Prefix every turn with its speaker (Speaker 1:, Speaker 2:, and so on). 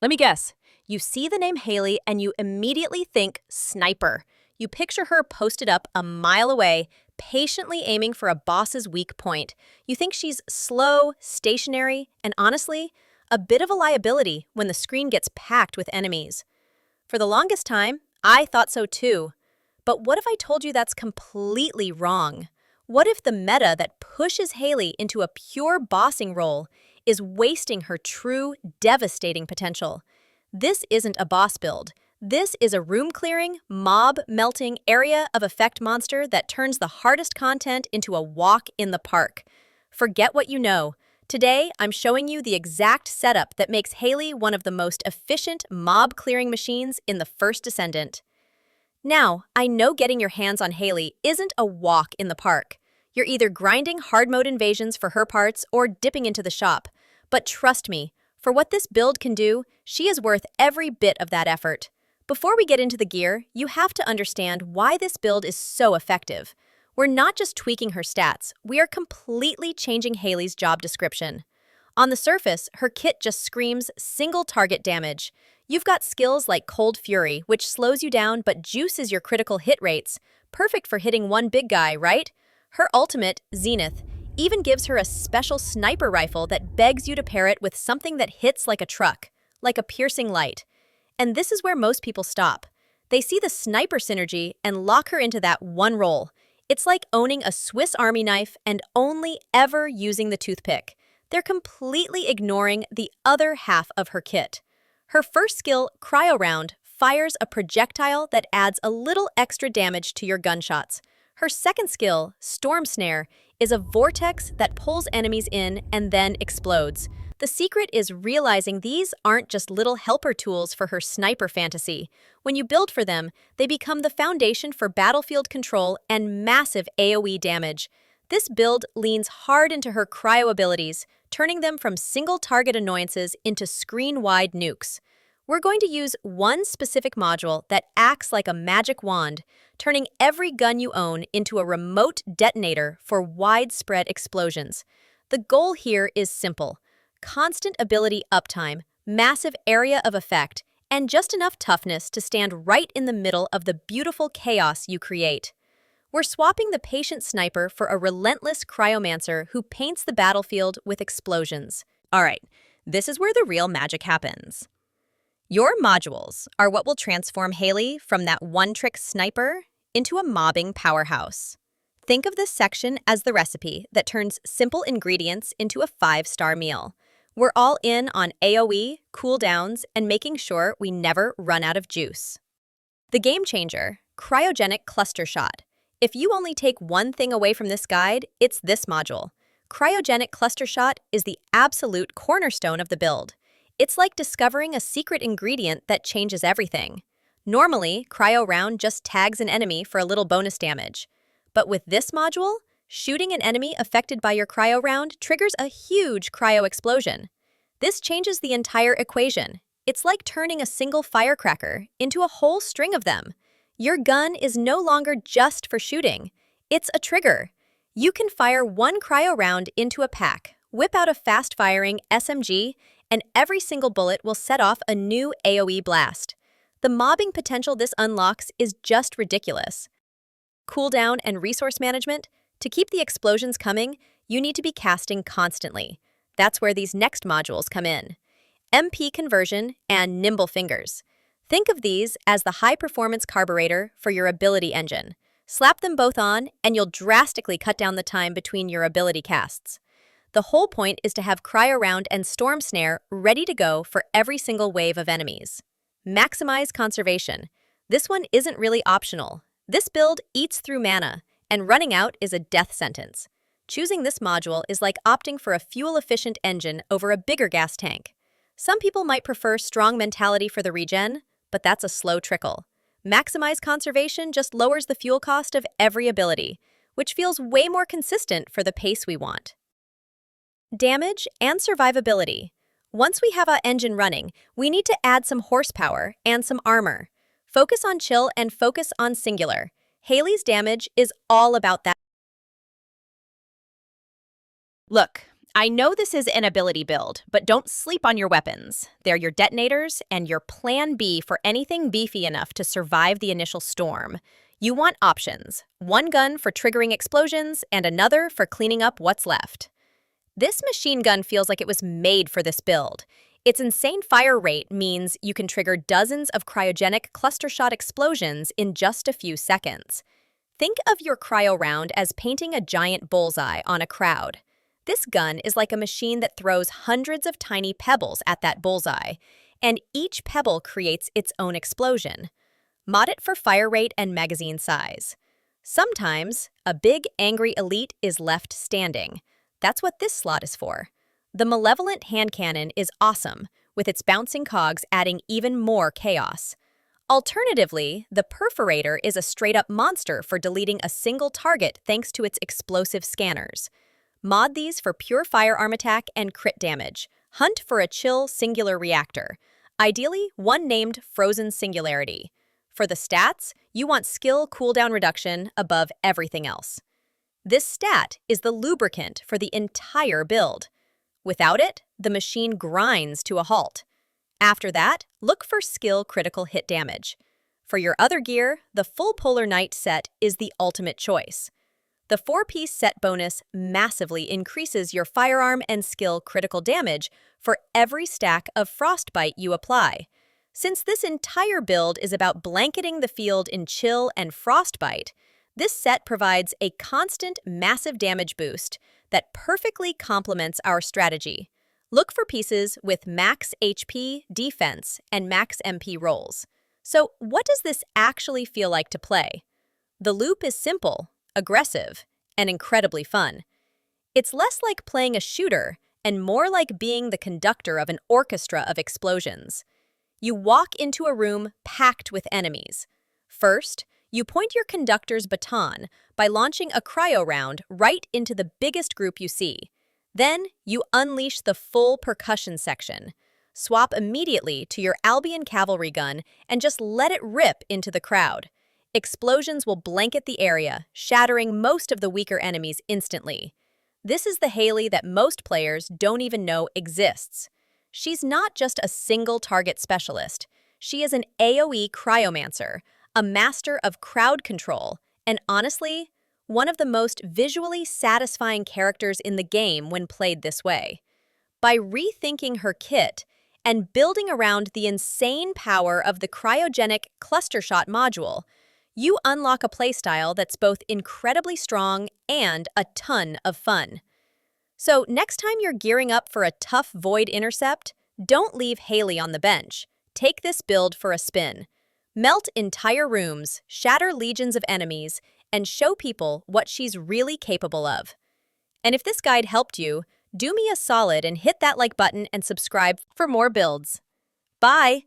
Speaker 1: Let me guess. You see the name Hailey and you immediately think sniper. You picture her posted up a mile away, patiently aiming for a boss's weak point. You think she's slow, stationary, and honestly, a bit of a liability when the screen gets packed with enemies. For the longest time, I thought so too. But what if I told you that's completely wrong? What if the meta that pushes Hailey into a pure bossing role is wasting her true, devastating potential? This isn't a boss build. This is a room-clearing, mob-melting area of effect monster that turns the hardest content into a walk in the park. Forget what you know. Today, I'm showing you the exact setup that makes Hailey one of the most efficient mob-clearing machines in the first Descendant. Now, I know getting your hands on Hailey isn't a walk in the park. You're either grinding hard mode invasions for her parts or dipping into the shop. But trust me, for what this build can do, she is worth every bit of that effort. Before we get into the gear, you have to understand why this build is so effective. We're not just tweaking her stats, we are completely changing Hailey's job description. On the surface, her kit just screams single target damage. You've got skills like Cold Fury, which slows you down but juices your critical hit rates. Perfect for hitting one big guy, right? Her ultimate, Zenith, even gives her a special sniper rifle that begs you to pair it with something that hits like a truck, like a piercing light. And this is where most people stop. They see the sniper synergy and lock her into that one role. It's like owning a Swiss Army knife and only ever using the toothpick. They're completely ignoring the other half of her kit. Her first skill, Cryo Round, fires a projectile that adds a little extra damage to your gunshots. Her second skill, Storm Snare, is a vortex that pulls enemies in and then explodes. The secret is realizing these aren't just little helper tools for her sniper fantasy. When you build for them, they become the foundation for battlefield control and massive AoE damage. This build leans hard into her cryo abilities, turning them from single-target annoyances into screen-wide nukes. We're going to use one specific module that acts like a magic wand, turning every gun you own into a remote detonator for widespread explosions. The goal here is simple: constant ability uptime, massive area of effect, and just enough toughness to stand right in the middle of the beautiful chaos you create. We're swapping the patient sniper for a relentless cryomancer who paints the battlefield with explosions. All right, this is where the real magic happens. Your modules are what will transform Hailey from that one-trick sniper into a mobbing powerhouse. Think of this section as the recipe that turns simple ingredients into a 5-star meal. We're all in on AoE, cooldowns, and making sure we never run out of juice. The game changer, Cryogenic Cluster Shot. If you only take one thing away from this guide, it's this module. Cryogenic Cluster Shot is the absolute cornerstone of the build. It's like discovering a secret ingredient that changes everything. Normally, Cryo Round just tags an enemy for a little bonus damage. But with this module, shooting an enemy affected by your Cryo Round triggers a huge cryo explosion. This changes the entire equation. It's like turning a single firecracker into a whole string of them. Your gun is no longer just for shooting. It's a trigger. You can fire one Cryo Round into a pack, whip out a fast-firing SMG, and every single bullet will set off a new AoE blast. The mobbing potential this unlocks is just ridiculous. Cooldown and resource management. To keep the explosions coming, you need to be casting constantly. That's where these next modules come in. MP conversion and nimble fingers. Think of these as the high-performance carburetor for your ability engine. Slap them both on, and you'll drastically cut down the time between your ability casts. The whole point is to have Cryo Round and Storm Snare ready to go for every single wave of enemies. Maximize conservation. This one isn't really optional. This build eats through mana, and running out is a death sentence. Choosing this module is like opting for a fuel-efficient engine over a bigger gas tank. Some people might prefer strong mentality for the regen, but that's a slow trickle. Maximize conservation just lowers the fuel cost of every ability, which feels way more consistent for the pace we want. Damage and survivability. Once we have our engine running, we need to add some horsepower and some armor. Focus on chill and focus on singular. Hailey's damage is all about that.
Speaker 2: Look,
Speaker 1: I know this is an ability build, but don't sleep on your weapons. They're your detonators and your plan B for anything beefy enough to survive the initial storm. You want options, one gun for triggering explosions and another for cleaning up what's left. This machine gun feels like it was made for this build. Its insane fire rate means you can trigger dozens of cryogenic cluster shot explosions in just a few seconds. Think of your cryo round as painting a giant bullseye on a crowd. This gun is like a machine that throws hundreds of tiny pebbles at that bullseye, and each pebble creates its own explosion. Mod it for fire rate and magazine size. Sometimes, a big, angry elite is left standing. That's what this slot is for. The malevolent hand cannon is awesome, with its bouncing cogs adding even more chaos. Alternatively, the perforator is a straight-up monster for deleting a single target thanks to its explosive scanners. Mod these for pure firearm attack and crit damage. Hunt for a chill singular reactor. Ideally, one named Frozen Singularity. For the stats, you want skill cooldown reduction above everything else. This stat is the lubricant for the entire build. Without it, the machine grinds to a halt. After that, look for skill critical hit damage. For your other gear, the full Polar Knight set is the ultimate choice. The 4-piece set bonus massively increases your firearm and skill critical damage for every stack of Frostbite you apply. Since this entire build is about blanketing the field in chill and Frostbite, this set provides a constant massive damage boost that perfectly complements our strategy. Look for pieces with max HP, defense, and max MP rolls. So what does this actually feel like to play? The loop is simple, aggressive, and incredibly fun. It's less like playing a shooter and more like being the conductor of an orchestra of explosions. You walk into a room packed with enemies. First, you point your conductor's baton by launching a cryo round right into the biggest group you see. Then, you unleash the full percussion section. Swap immediately to your Albion cavalry gun and just let it rip into the crowd. Explosions will blanket the area, shattering most of the weaker enemies instantly. This is the Hailey that most players don't even know exists. She's not just a single target specialist. She is an AoE cryomancer, a master of crowd control, and honestly, one of the most visually satisfying characters in the game when played this way. By rethinking her kit and building around the insane power of the cryogenic cluster shot module, you unlock a playstyle that's both incredibly strong and a ton of fun. So next time you're gearing up for a tough void intercept, don't leave Hailey on the bench. Take this build for a spin. Melt entire rooms, shatter legions of enemies, and show people what she's really capable of. And if this guide helped you, do me a solid and hit that like button and subscribe for more builds. Bye!